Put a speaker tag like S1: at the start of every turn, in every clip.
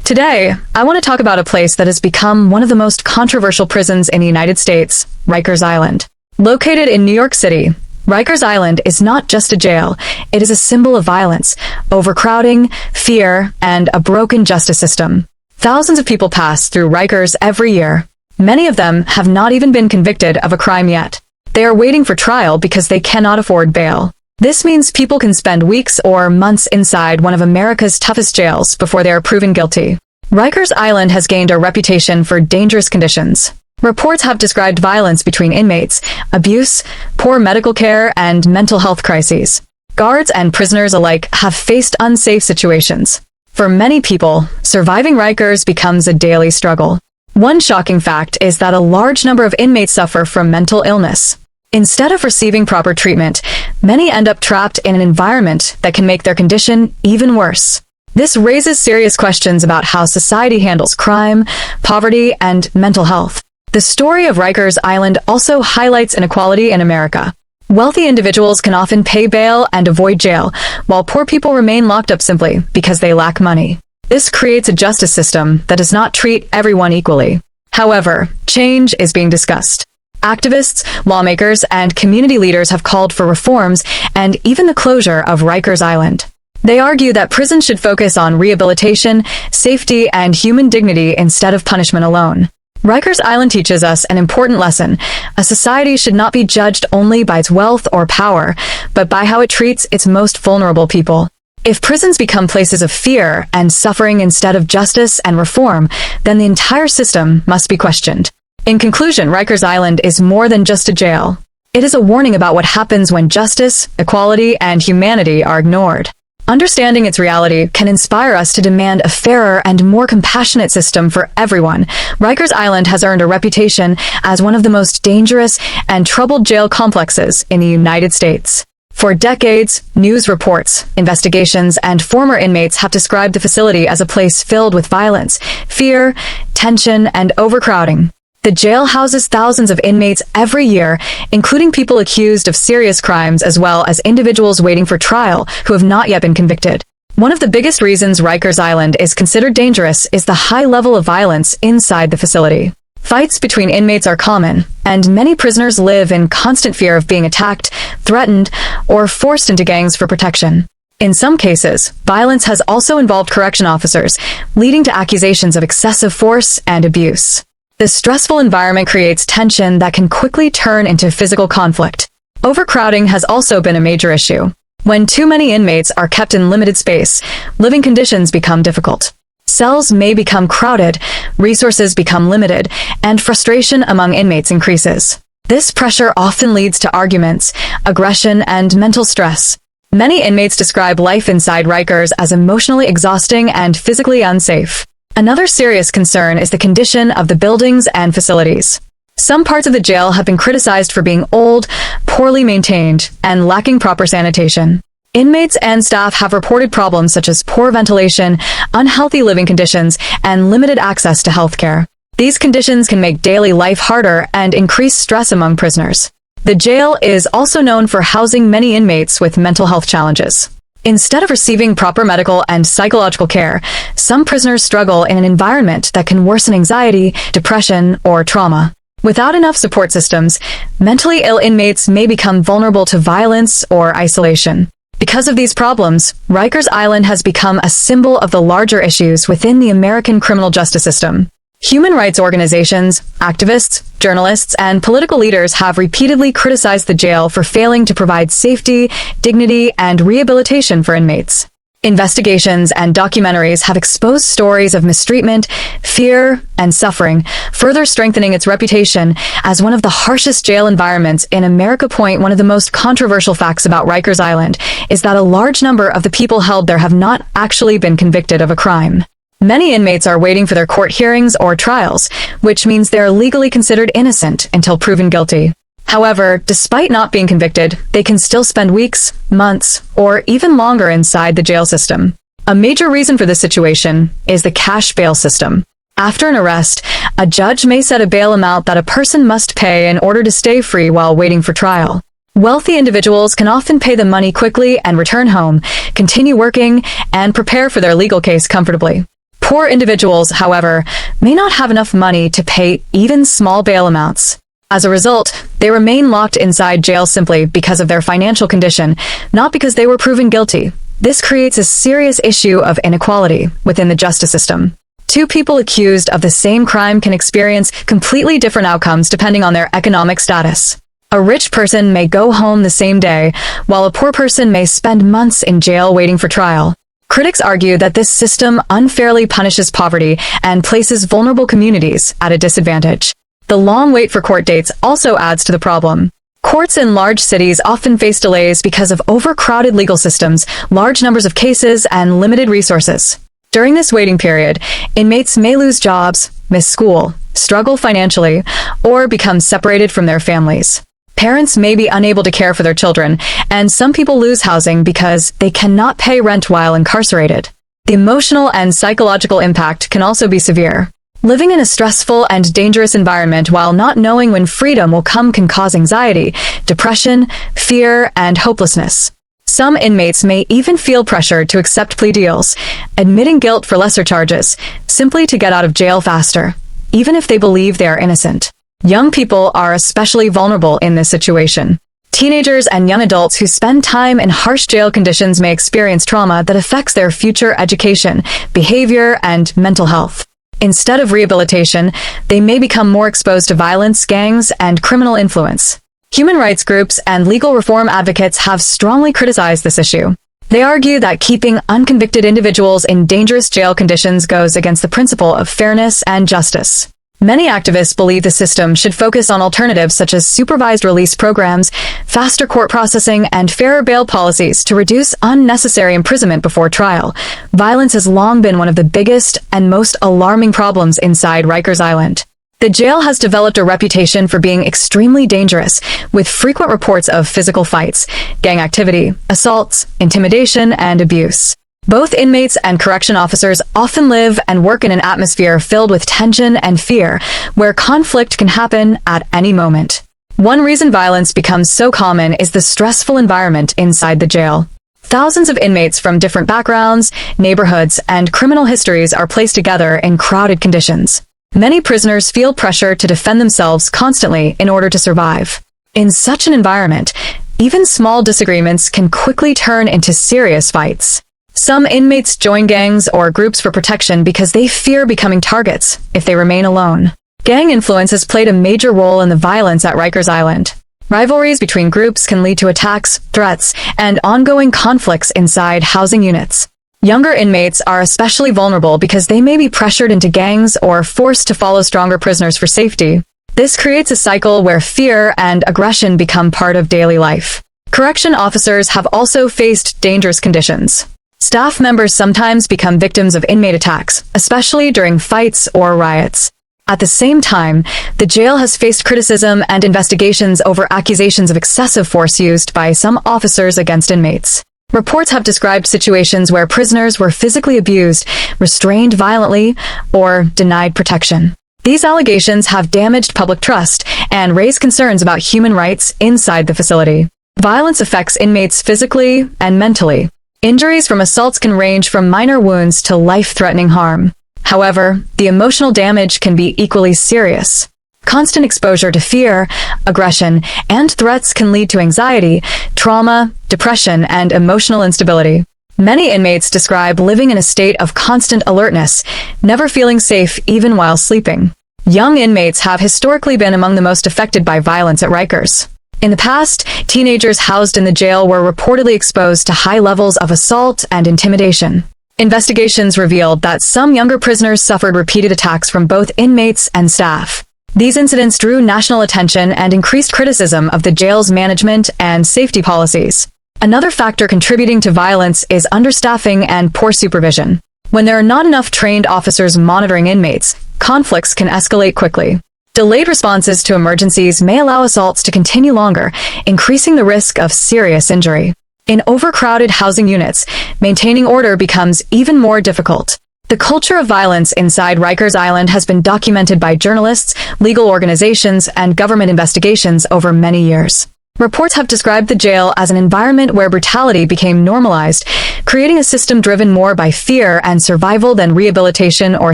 S1: Today, I want to talk about a place that has become one of the most controversial prisons in the United States, Rikers Island. Located in New York City, Rikers Island is not just a jail, it is a symbol of violence, overcrowding, fear, and a broken justice system. Thousands of people pass through Rikers every year. Many of them have not even been convicted of a crime yet. They are waiting for trial because they cannot afford bail. This means people can spend weeks or months inside one of America's toughest jails before they are proven guilty. Rikers Island has gained a reputation for dangerous conditions. Reports have described violence between inmates, abuse, poor medical care, and mental health crises. Guards and prisoners alike have faced unsafe situations. For many people, surviving Rikers becomes a daily struggle. One shocking fact is that a large number of inmates suffer from mental illness. Instead of receiving proper treatment, many end up trapped in an environment that can make their condition even worse. This raises serious questions about how society handles crime, poverty, and mental health. The story of Rikers Island also highlights inequality in America. Wealthy individuals can often pay bail and avoid jail, while poor people remain locked up simply because they lack money. This creates a justice system that does not treat everyone equally. However, change is being discussed. Activists, lawmakers, and community leaders have called for reforms and even the closure of Rikers Island. They argue that prisons should focus on rehabilitation, safety, and human dignity instead of punishment alone. Rikers Island teaches us an important lesson. A society should not be judged only by its wealth or power, but by how it treats its most vulnerable people. If prisons become places of fear and suffering instead of justice and reform, then the entire system must be questioned. In conclusion, Rikers Island is more than just a jail. It is a warning about what happens when justice, equality, and humanity are ignored. Understanding its reality can inspire us to demand a fairer and more compassionate system for everyone. Rikers Island has earned a reputation as one of the most dangerous and troubled jail complexes in the United States. For decades, news reports, investigations, and former inmates have described the facility as a place filled with violence, fear, tension, and overcrowding. The jail houses thousands of inmates every year, including people accused of serious crimes as well as individuals waiting for trial who have not yet been convicted. One of the biggest reasons Rikers Island is considered dangerous is the high level of violence inside the facility. Fights between inmates are common, and many prisoners live in constant fear of being attacked, threatened, or forced into gangs for protection. In some cases, violence has also involved correction officers, leading to accusations of excessive force and abuse. This stressful environment creates tension that can quickly turn into physical conflict. Overcrowding has also been a major issue. When too many inmates are kept in limited space, living conditions become difficult. Cells may become crowded, resources become limited, and frustration among inmates increases. This pressure often leads to arguments, aggression, and mental stress. Many inmates describe life inside Rikers as emotionally exhausting and physically unsafe. Another serious concern is the condition of the buildings and facilities. Some parts of the jail have been criticized for being old, poorly maintained, and lacking proper sanitation. Inmates and staff have reported problems such as poor ventilation, unhealthy living conditions, and limited access to healthcare. These conditions can make daily life harder and increase stress among prisoners. The jail is also known for housing many inmates with mental health challenges. Instead of receiving proper medical and psychological care, some prisoners struggle in an environment that can worsen anxiety, depression, or trauma. Without enough support systems, mentally ill inmates may become vulnerable to violence or isolation. Because of these problems, Rikers Island has become a symbol of the larger issues within the American criminal justice system. Human rights organizations, activists, journalists, and political leaders have repeatedly criticized the jail for failing to provide safety, dignity, and rehabilitation for inmates. Investigations and documentaries have exposed stories of mistreatment, fear, and suffering, further strengthening its reputation as one of the harshest jail environments in America. One of the most controversial facts about Rikers Island is that a large number of the people held there have not actually been convicted of a crime. Many inmates are waiting for their court hearings or trials, which means they are legally considered innocent until proven guilty. However, despite not being convicted, they can still spend weeks, months, or even longer inside the jail system. A major reason for this situation is the cash bail system. After an arrest, a judge may set a bail amount that a person must pay in order to stay free while waiting for trial. Wealthy individuals can often pay the money quickly and return home, continue working, and prepare for their legal case comfortably. Poor individuals, however, may not have enough money to pay even small bail amounts. As a result, they remain locked inside jail simply because of their financial condition, not because they were proven guilty. This creates a serious issue of inequality within the justice system. Two people accused of the same crime can experience completely different outcomes depending on their economic status. A rich person may go home the same day, while a poor person may spend months in jail waiting for trial. Critics argue that this system unfairly punishes poverty and places vulnerable communities at a disadvantage. The long wait for court dates also adds to the problem. Courts in large cities often face delays because of overcrowded legal systems, large numbers of cases, and limited resources. During this waiting period, inmates may lose jobs, miss school, struggle financially, or become separated from their families. Parents may be unable to care for their children, and some people lose housing because they cannot pay rent while incarcerated. The emotional and psychological impact can also be severe. Living in a stressful and dangerous environment while not knowing when freedom will come can cause anxiety, depression, fear, and hopelessness. Some inmates may even feel pressured to accept plea deals, admitting guilt for lesser charges, simply to get out of jail faster, even if they believe they are innocent. Young people are especially vulnerable in this situation. Teenagers and young adults who spend time in harsh jail conditions may experience trauma that affects their future education, behavior, and mental health. Instead of rehabilitation, they may become more exposed to violence, gangs, and criminal influence. Human rights groups and legal reform advocates have strongly criticized this issue. They argue that keeping unconvicted individuals in dangerous jail conditions goes against the principle of fairness and justice. Many activists believe the system should focus on alternatives such as supervised release programs, faster court processing, and fairer bail policies to reduce unnecessary imprisonment before trial. Violence has long been one of the biggest and most alarming problems inside Rikers Island. The jail has developed a reputation for being extremely dangerous, with frequent reports of physical fights, gang activity, assaults, intimidation, and abuse. Both inmates and correction officers often live and work in an atmosphere filled with tension and fear, where conflict can happen at any moment. One reason violence becomes so common is the stressful environment inside the jail. Thousands of inmates from different backgrounds, neighborhoods, and criminal histories are placed together in crowded conditions. Many prisoners feel pressure to defend themselves constantly in order to survive. In such an environment, even small disagreements can quickly turn into serious fights. Some inmates join gangs or groups for protection because they fear becoming targets if they remain alone. Gang influence has played a major role in the violence at Rikers Island. Rivalries between groups can lead to attacks, threats, and ongoing conflicts inside housing units. Younger inmates are especially vulnerable because they may be pressured into gangs or forced to follow stronger prisoners for safety. This creates a cycle where fear and aggression become part of daily life. Correction officers have also faced dangerous conditions. Staff members sometimes become victims of inmate attacks, especially during fights or riots. At the same time, the jail has faced criticism and investigations over accusations of excessive force used by some officers against inmates. Reports have described situations where prisoners were physically abused, restrained violently, or denied protection. These allegations have damaged public trust and raised concerns about human rights inside the facility. Violence affects inmates physically and mentally. Injuries from assaults can range from minor wounds to life-threatening harm. However, the emotional damage can be equally serious. Constant exposure to fear, aggression, and threats can lead to anxiety, trauma, depression, and emotional instability. Many inmates describe living in a state of constant alertness, never feeling safe even while sleeping. Young inmates have historically been among the most affected by violence at Rikers. In the past, teenagers housed in the jail were reportedly exposed to high levels of assault and intimidation. Investigations revealed that some younger prisoners suffered repeated attacks from both inmates and staff. These incidents drew national attention and increased criticism of the jail's management and safety policies. Another factor contributing to violence is understaffing and poor supervision. When there are not enough trained officers monitoring inmates, conflicts can escalate quickly. Delayed responses to emergencies may allow assaults to continue longer, increasing the risk of serious injury. In overcrowded housing units, maintaining order becomes even more difficult. The culture of violence inside Rikers Island has been documented by journalists, legal organizations, and government investigations over many years. Reports have described the jail as an environment where brutality became normalized, creating a system driven more by fear and survival than rehabilitation or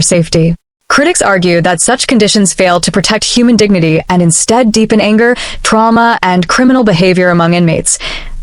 S1: safety. Critics argue that such conditions fail to protect human dignity and instead deepen anger, trauma, and criminal behavior among inmates.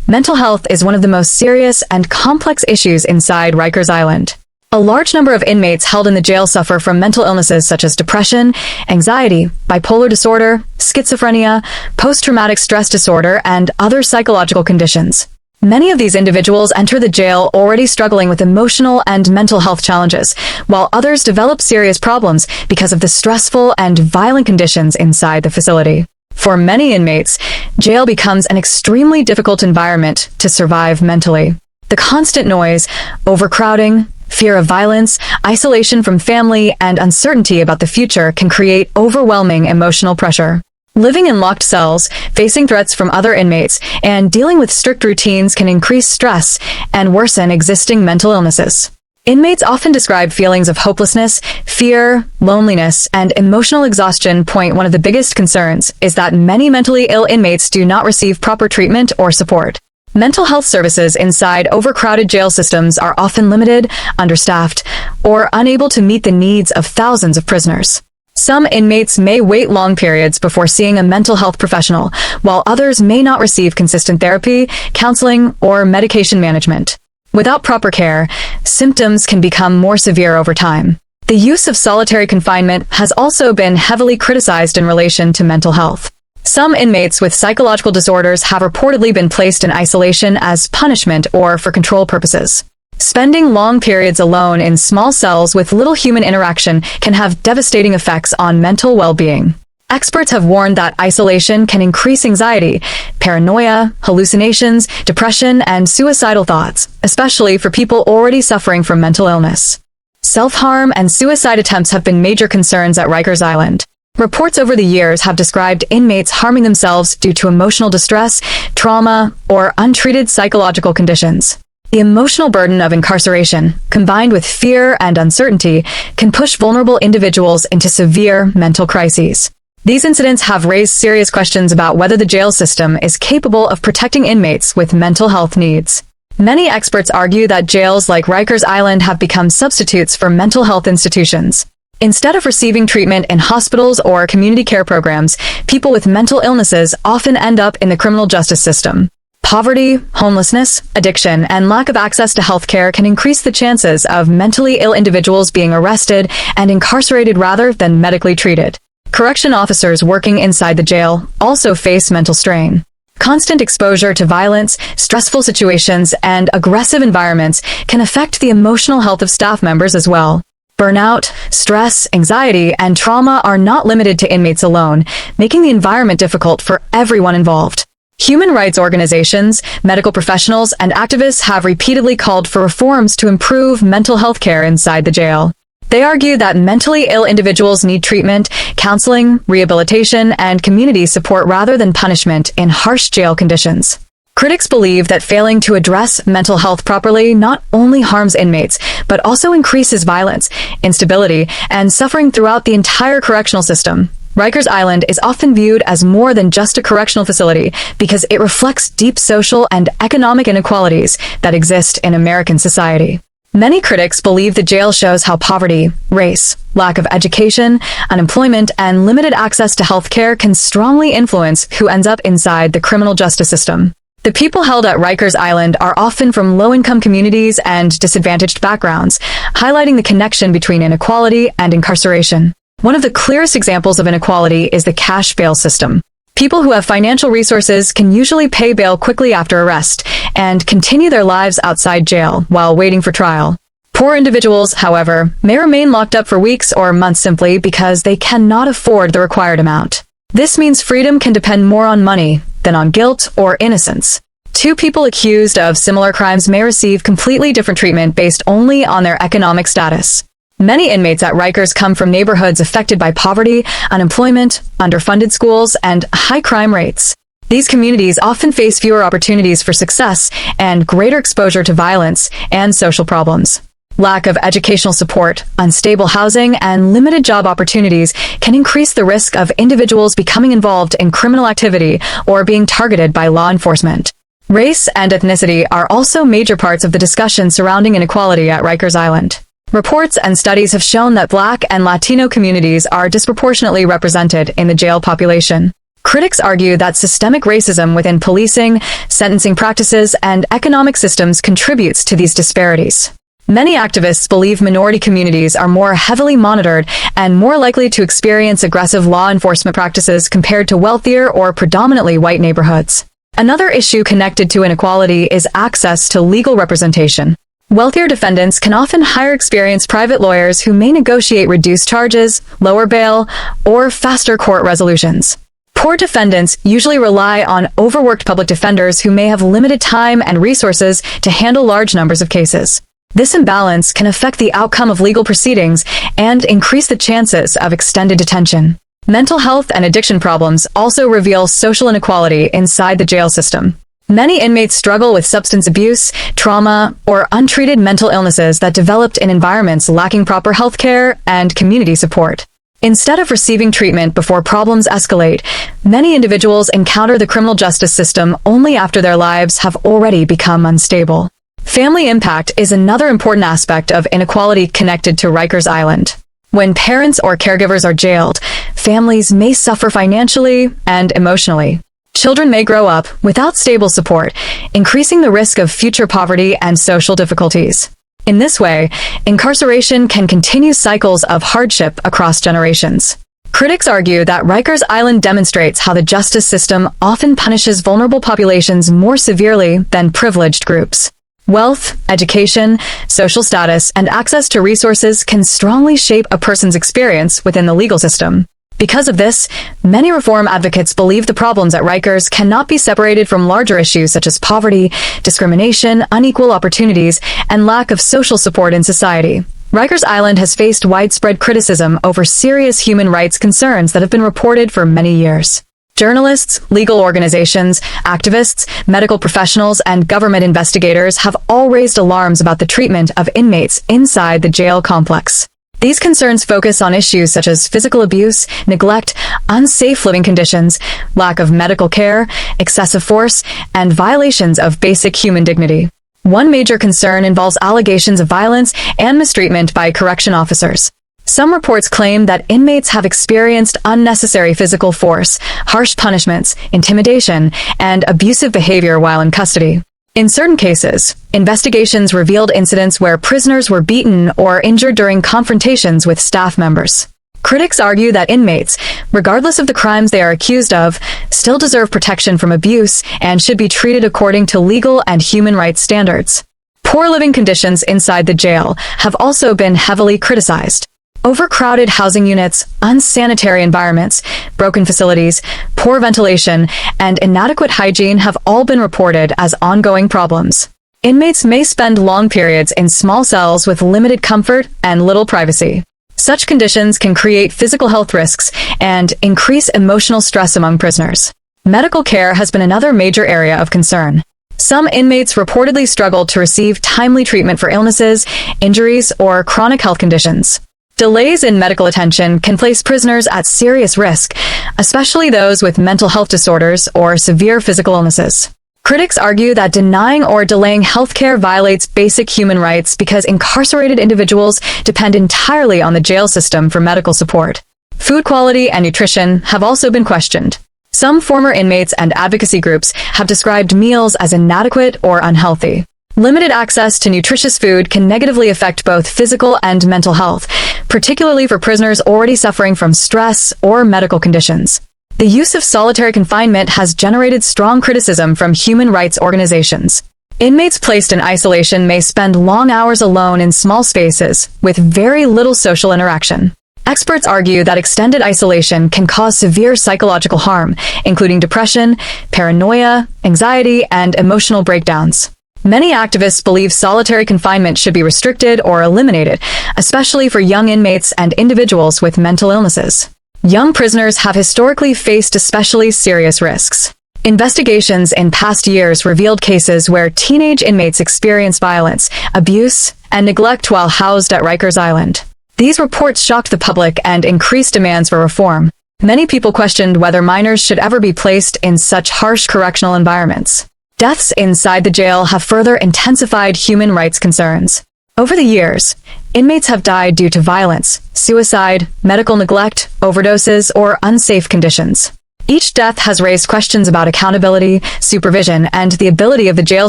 S1: Mental health is one of the most serious and complex issues inside Rikers Island. A large number of inmates held in the jail suffer from mental illnesses such as depression, anxiety, bipolar disorder, schizophrenia, post-traumatic stress disorder, and other psychological conditions. Many of these individuals enter the jail already struggling with emotional and mental health challenges, while others develop serious problems because of the stressful and violent conditions inside the facility. For many inmates, jail becomes an extremely difficult environment to survive mentally. The constant noise, overcrowding, fear of violence, isolation from family, and uncertainty about the future can create overwhelming emotional pressure. Living in locked cells, facing threats from other inmates, and dealing with strict routines can increase stress and worsen existing mental illnesses. Inmates often describe feelings of hopelessness, fear, loneliness, and emotional exhaustion. One of the biggest concerns is that many mentally ill inmates do not receive proper treatment or support. Mental health services inside overcrowded jail systems are often limited, understaffed, or unable to meet the needs of thousands of prisoners. Some inmates may wait long periods before seeing a mental health professional, while others may not receive consistent therapy, counseling, or medication management. Without proper care, symptoms can become more severe over time. The use of solitary confinement has also been heavily criticized in relation to mental health. Some inmates with psychological disorders have reportedly been placed in isolation as punishment or for control purposes. Spending long periods alone in small cells with little human interaction can have devastating effects on mental well-being. Experts have warned that isolation can increase anxiety, paranoia, hallucinations, depression, and suicidal thoughts, especially for people already suffering from mental illness. Self-harm and suicide attempts have been major concerns at Rikers Island. Reports over the years have described inmates harming themselves due to emotional distress, trauma, or untreated psychological conditions. The emotional burden of incarceration, combined with fear and uncertainty, can push vulnerable individuals into severe mental crises. These incidents have raised serious questions about whether the jail system is capable of protecting inmates with mental health needs. Many experts argue that jails like Rikers Island have become substitutes for mental health institutions. Instead of receiving treatment in hospitals or community care programs, people with mental illnesses often end up in the criminal justice system. Poverty, homelessness, addiction, and lack of access to health care can increase the chances of mentally ill individuals being arrested and incarcerated rather than medically treated. Correction officers working inside the jail also face mental strain. Constant exposure to violence, stressful situations, and aggressive environments can affect the emotional health of staff members as well. Burnout, stress, anxiety, and trauma are not limited to inmates alone, making the environment difficult for everyone involved. Human rights organizations, medical professionals, and activists have repeatedly called for reforms to improve mental health care inside the jail. They argue that mentally ill individuals need treatment, counseling, rehabilitation, and community support rather than punishment in harsh jail conditions. Critics believe that failing to address mental health properly not only harms inmates, but also increases violence, instability, and suffering throughout the entire correctional system. Rikers Island is often viewed as more than just a correctional facility because it reflects deep social and economic inequalities that exist in American society. Many critics believe the jail shows how poverty, race, lack of education, unemployment, and limited access to health care can strongly influence who ends up inside the criminal justice system. The people held at Rikers Island are often from low-income communities and disadvantaged backgrounds, highlighting the connection between inequality and incarceration. One of the clearest examples of inequality is the cash bail system. People who have financial resources can usually pay bail quickly after arrest and continue their lives outside jail while waiting for trial. Poor individuals, however, may remain locked up for weeks or months simply because they cannot afford the required amount. This means freedom can depend more on money than on guilt or innocence. Two people accused of similar crimes may receive completely different treatment based only on their economic status. Many inmates at Rikers come from neighborhoods affected by poverty, unemployment, underfunded schools, and high crime rates. These communities often face fewer opportunities for success and greater exposure to violence and social problems. Lack of educational support, unstable housing, and limited job opportunities can increase the risk of individuals becoming involved in criminal activity or being targeted by law enforcement. Race and ethnicity are also major parts of the discussion surrounding inequality at Rikers Island. Reports and studies have shown that Black and Latino communities are disproportionately represented in the jail population. Critics argue that systemic racism within policing, sentencing practices, and economic systems contributes to these disparities. Many activists believe minority communities are more heavily monitored and more likely to experience aggressive law enforcement practices compared to wealthier or predominantly white neighborhoods. Another issue connected to inequality is access to legal representation. Wealthier defendants can often hire experienced private lawyers who may negotiate reduced charges, lower bail, or faster court resolutions. Poor defendants usually rely on overworked public defenders who may have limited time and resources to handle large numbers of cases. This imbalance can affect the outcome of legal proceedings and increase the chances of extended detention. Mental health and addiction problems also reveal social inequality inside the jail system. Many inmates struggle with substance abuse, trauma, or untreated mental illnesses that developed in environments lacking proper health care and community support. Instead of receiving treatment before problems escalate, many individuals encounter the criminal justice system only after their lives have already become unstable. Family impact is another important aspect of inequality connected to Rikers Island. When parents or caregivers are jailed, families may suffer financially and emotionally. Children may grow up without stable support, increasing the risk of future poverty and social difficulties. In this way, incarceration can continue cycles of hardship across generations. Critics argue that Rikers Island demonstrates how the justice system often punishes vulnerable populations more severely than privileged groups. Wealth, education, social status, and access to resources can strongly shape a person's experience within the legal system. Because of this, many reform advocates believe the problems at Rikers cannot be separated from larger issues such as poverty, discrimination, unequal opportunities, and lack of social support in society. Rikers Island has faced widespread criticism over serious human rights concerns that have been reported for many years. Journalists, legal organizations, activists, medical professionals, and government investigators have all raised alarms about the treatment of inmates inside the jail complex. These concerns focus on issues such as physical abuse, neglect, unsafe living conditions, lack of medical care, excessive force, and violations of basic human dignity. One major concern involves allegations of violence and mistreatment by correction officers. Some reports claim that inmates have experienced unnecessary physical force, harsh punishments, intimidation, and abusive behavior while in custody. In certain cases, investigations revealed incidents where prisoners were beaten or injured during confrontations with staff members. Critics argue that inmates, regardless of the crimes they are accused of, still deserve protection from abuse and should be treated according to legal and human rights standards. Poor living conditions inside the jail have also been heavily criticized. Overcrowded housing units, unsanitary environments, broken facilities, poor ventilation, and inadequate hygiene have all been reported as ongoing problems. Inmates may spend long periods in small cells with limited comfort and little privacy. Such conditions can create physical health risks and increase emotional stress among prisoners. Medical care has been another major area of concern. Some inmates reportedly struggle to receive timely treatment for illnesses, injuries, or chronic health conditions. Delays in medical attention can place prisoners at serious risk, especially those with mental health disorders or severe physical illnesses. Critics argue that denying or delaying healthcare violates basic human rights because incarcerated individuals depend entirely on the jail system for medical support. Food quality and nutrition have also been questioned. Some former inmates and advocacy groups have described meals as inadequate or unhealthy. Limited access to nutritious food can negatively affect both physical and mental health, particularly for prisoners already suffering from stress or medical conditions. The use of solitary confinement has generated strong criticism from human rights organizations. Inmates placed in isolation may spend long hours alone in small spaces with very little social interaction. Experts argue that extended isolation can cause severe psychological harm, including depression, paranoia, anxiety, and emotional breakdowns. Many activists believe solitary confinement should be restricted or eliminated, especially for young inmates and individuals with mental illnesses. Young prisoners have historically faced especially serious risks. Investigations in past years revealed cases where teenage inmates experienced violence, abuse, and neglect while housed at Rikers Island. These reports shocked the public and increased demands for reform. Many people questioned whether minors should ever be placed in such harsh correctional environments. Deaths inside the jail have further intensified human rights concerns. Over the years, inmates have died due to violence, suicide, medical neglect, overdoses, or unsafe conditions. Each death has raised questions about accountability, supervision, and the ability of the jail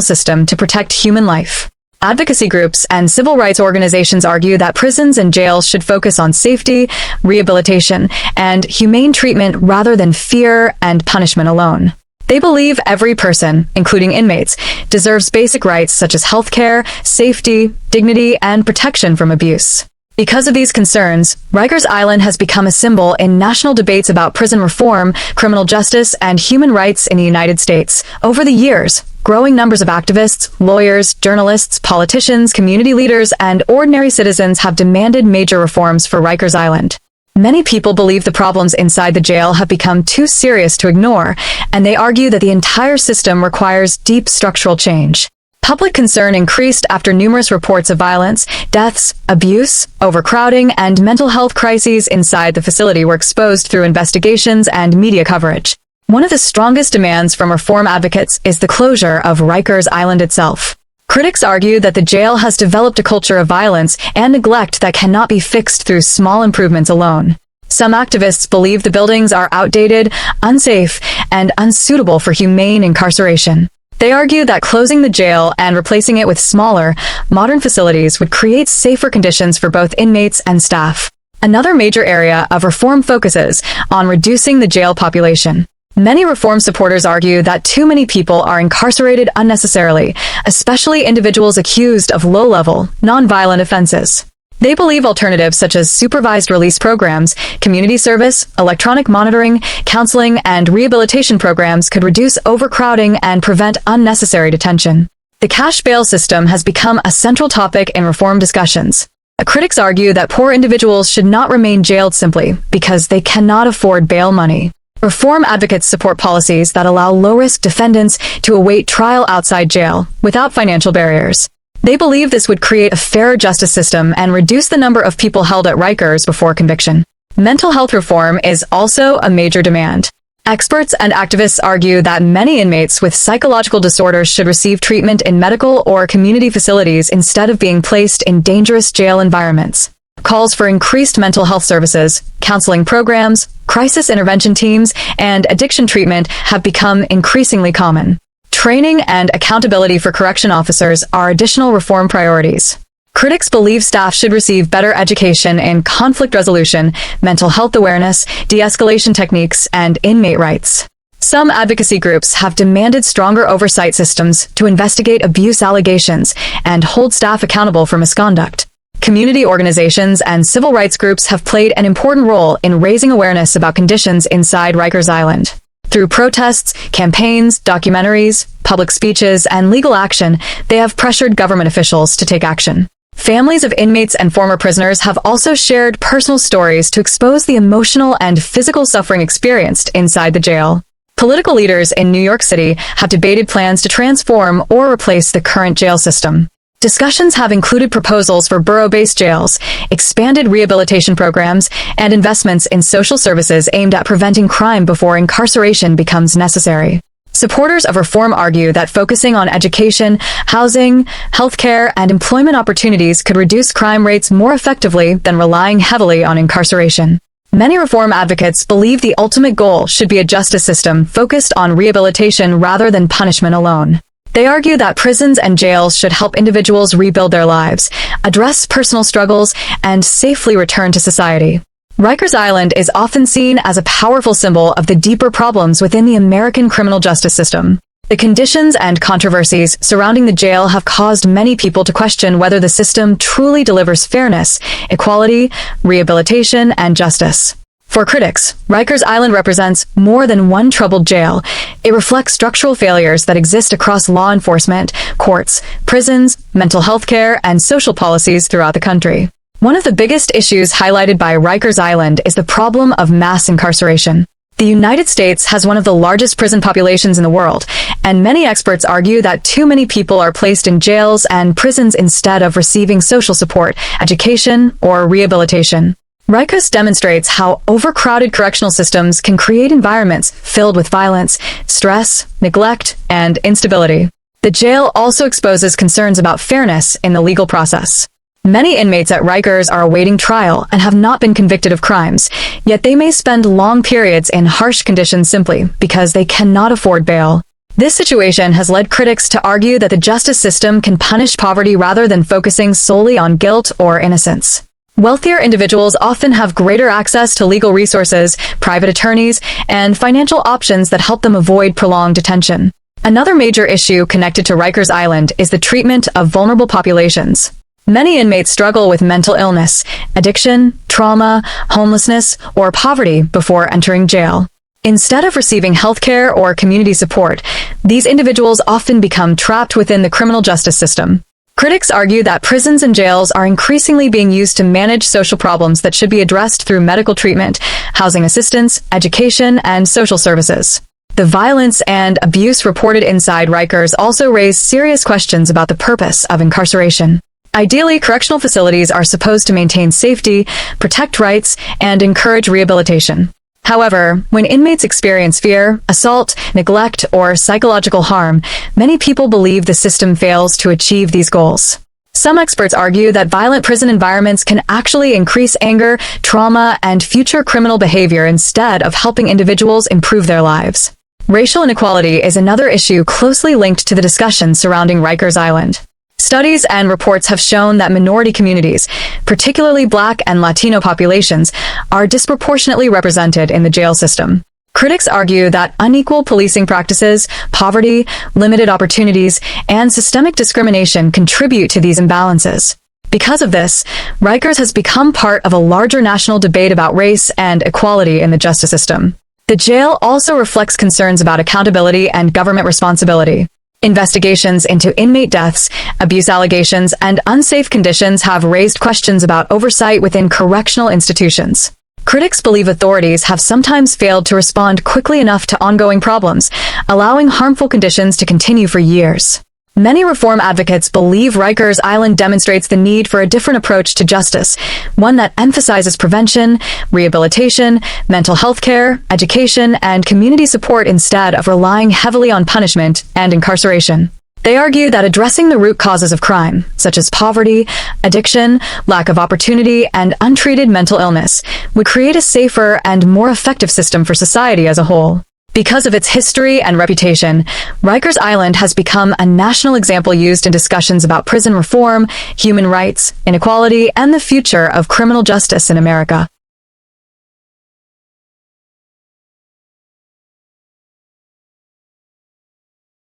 S1: system to protect human life. Advocacy groups and civil rights organizations argue that prisons and jails should focus on safety, rehabilitation, and humane treatment rather than fear and punishment alone. They believe every person, including inmates, deserves basic rights such as healthcare, safety, dignity, and protection from abuse. Because of these concerns, Rikers Island has become a symbol in national debates about prison reform, criminal justice, and human rights in the United States. Over the years, growing numbers of activists, lawyers, journalists, politicians, community leaders, and ordinary citizens have demanded major reforms for Rikers Island. Many people believe the problems inside the jail have become too serious to ignore, and they argue that the entire system requires deep structural change. Public concern increased after numerous reports of violence, deaths, abuse, overcrowding, and mental health crises inside the facility were exposed through investigations and media coverage. One of the strongest demands from reform advocates is the closure of Rikers Island itself. Critics argue that the jail has developed a culture of violence and neglect that cannot be fixed through small improvements alone. Some activists believe the buildings are outdated, unsafe, and unsuitable for humane incarceration. They argue that closing the jail and replacing it with smaller, modern facilities would create safer conditions for both inmates and staff. Another major area of reform focuses on reducing the jail population. Many reform supporters argue that too many people are incarcerated unnecessarily, especially individuals accused of low-level, non-violent offenses. They believe alternatives such as supervised release programs, community service, electronic monitoring, counseling, and rehabilitation programs could reduce overcrowding and prevent unnecessary detention. The cash bail system has become a central topic in reform discussions. Critics argue that poor individuals should not remain jailed simply because they cannot afford bail money. Reform advocates support policies that allow low-risk defendants to await trial outside jail without financial barriers. They believe this would create a fairer justice system and reduce the number of people held at Rikers before conviction. Mental health reform is also a major demand. Experts and activists argue that many inmates with psychological disorders should receive treatment in medical or community facilities instead of being placed in dangerous jail environments. Calls for increased mental health services, counseling programs, crisis intervention teams, and addiction treatment have become increasingly common. Training and accountability for correction officers are additional reform priorities. Critics believe staff should receive better education in conflict resolution, mental health awareness, de-escalation techniques, and inmate rights. Some advocacy groups have demanded stronger oversight systems to investigate abuse allegations and hold staff accountable for misconduct. Community organizations and civil rights groups have played an important role in raising awareness about conditions inside Rikers Island. Through protests, campaigns, documentaries, public speeches, and legal action, they have pressured government officials to take action. Families of inmates and former prisoners have also shared personal stories to expose the emotional and physical suffering experienced inside the jail. Political leaders in New York City have debated plans to transform or replace the current jail system. Discussions have included proposals for borough-based jails, expanded rehabilitation programs, and investments in social services aimed at preventing crime before incarceration becomes necessary. Supporters of reform argue that focusing on education, housing, healthcare, and employment opportunities could reduce crime rates more effectively than relying heavily on incarceration. Many reform advocates believe the ultimate goal should be a justice system focused on rehabilitation rather than punishment alone. They argue that prisons and jails should help individuals rebuild their lives, address personal struggles, and safely return to society. Rikers Island is often seen as a powerful symbol of the deeper problems within the American criminal justice system. The conditions and controversies surrounding the jail have caused many people to question whether the system truly delivers fairness, equality, rehabilitation, and justice. For critics, Rikers Island represents more than one troubled jail. It reflects structural failures that exist across law enforcement, courts, prisons, mental health care, and social policies throughout the country. One of the biggest issues highlighted by Rikers Island is the problem of mass incarceration. The United States has one of the largest prison populations in the world, And many experts argue that too many people are placed in jails and prisons instead of receiving social support, education, or rehabilitation. Rikers demonstrates how overcrowded correctional systems can create environments filled with violence, stress, neglect, and instability. The jail also exposes concerns about fairness in the legal process. Many inmates at Rikers are awaiting trial and have not been convicted of crimes, yet they may spend long periods in harsh conditions simply because they cannot afford bail. This situation has led critics to argue that the justice system can punish poverty rather than focusing solely on guilt or innocence. Wealthier individuals often have greater access to legal resources, private attorneys, and financial options that help them avoid prolonged detention. Another major issue connected to Rikers Island is the treatment of vulnerable populations. Many inmates struggle with mental illness, addiction, trauma, homelessness, or poverty before entering jail. Instead of receiving healthcare or community support, these individuals often become trapped within the criminal justice system. Critics argue that prisons and jails are increasingly being used to manage social problems that should be addressed through medical treatment, housing assistance, education, and social services. The violence and abuse reported inside Rikers also raise serious questions about the purpose of incarceration. Ideally, correctional facilities are supposed to maintain safety, protect rights, and encourage rehabilitation. However, when inmates experience fear, assault, neglect, or psychological harm, many people believe the system fails to achieve these goals. Some experts argue that violent prison environments can actually increase anger, trauma, and future criminal behavior instead of helping individuals improve their lives. Racial inequality is another issue closely linked to the discussion surrounding Rikers Island. Studies and reports have shown that minority communities, particularly Black and Latino populations, are disproportionately represented in the jail system. Critics argue that unequal policing practices, poverty, limited opportunities, and systemic discrimination contribute to these imbalances. Because of this, Rikers has become part of a larger national debate about race and equality in the justice system. The jail also reflects concerns about accountability and government responsibility. Investigations into inmate deaths, abuse allegations, and unsafe conditions have raised questions about oversight within correctional institutions. Critics believe authorities have sometimes failed to respond quickly enough to ongoing problems, allowing harmful conditions to continue for years. Many reform advocates believe Rikers Island demonstrates the need for a different approach to justice, one that emphasizes prevention, rehabilitation, mental health care, education, and community support instead of relying heavily on punishment and incarceration. They argue that addressing the root causes of crime, such as poverty, addiction, lack of opportunity, and untreated mental illness, would create a safer and more effective system for society as a whole. Because of its history and reputation, Rikers Island has become a national example used in discussions about prison reform, human rights, inequality, and the future of criminal justice in America.